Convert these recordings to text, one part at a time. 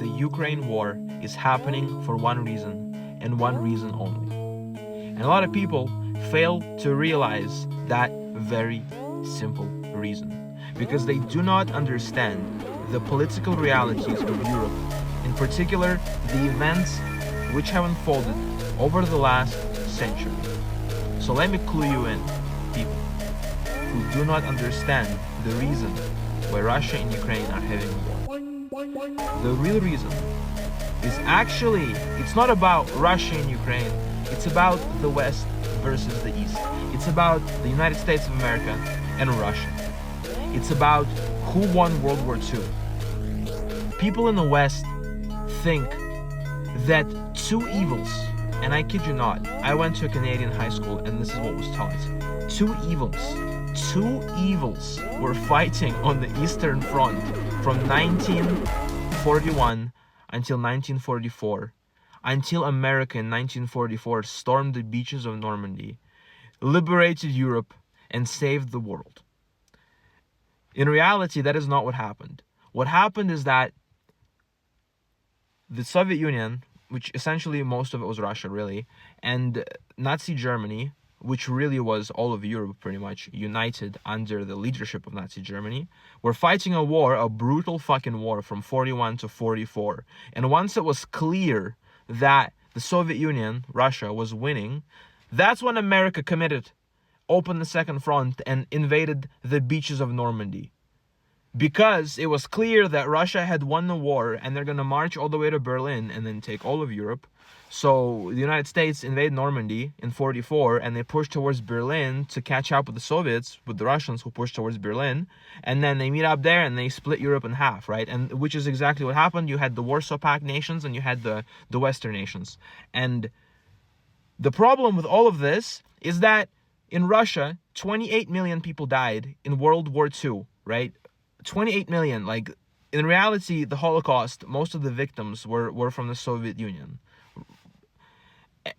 the Ukraine war is happening for one reason, and one reason only. And a lot of people fail to realize that very simple reason, because they do not understand the political realities of Europe, in particular the events which have unfolded over the last century. So let me clue you in, people who do not understand the reason why Russia and Ukraine are having war. The real reason is actually, it's not about Russia and Ukraine, it's about the West versus the East. It's about the United States of America and Russia. It's about who won World War II. People in the West think that two evils, and I kid you not, I went to a Canadian high school and this is what was taught. Two evils were fighting on the Eastern Front from 1941 until 1944, until America in 1944 stormed the beaches of Normandy, liberated Europe, and saved the world. In reality, that is not what happened. What happened is that the Soviet Union, which essentially most of it was Russia really, and Nazi Germany, which really was all of Europe pretty much united under the leadership of Nazi Germany, were fighting a war, a brutal fucking war from 41 to 44. And once it was clear that the Soviet Union, Russia, was winning, that's when America opened the second front and invaded the beaches of Normandy. Because it was clear that Russia had won the war and they're going to march all the way to Berlin and then take all of Europe. So the United States invaded Normandy in 44 and they pushed towards Berlin to catch up with the Soviets, with the Russians who pushed towards Berlin. And then they meet up there and they split Europe in half, right? And which is exactly what happened. You had the Warsaw Pact nations and you had the Western nations. And the problem with all of this is that in Russia, 28 million people died in World War II, right? 28 million. Like, in reality, the Holocaust, most of the victims were from the Soviet Union.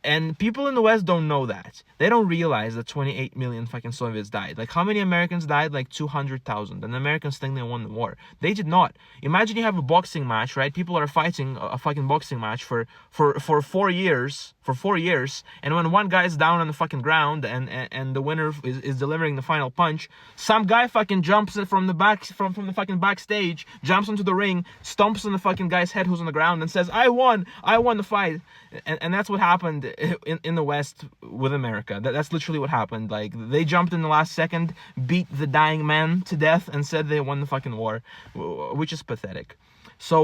And people in the West don't know that. They don't realize that 28 million fucking Soviets died. Like, how many Americans died? Like 200,000. And the Americans think they won the war. They did not. Imagine you have a boxing match, right? People are fighting a fucking boxing match for 4 years. For 4 years. And when one guy is down on the fucking ground and the winner is delivering the final punch, some guy fucking jumps from the back, from the fucking backstage, jumps into the ring, stomps on the fucking guy's head who's on the ground and says, I won the fight. And that's what happened in the West with America. That's literally what happened. Like, they jumped in the last second, beat the dying man to death, and said they won the fucking war, which is pathetic. So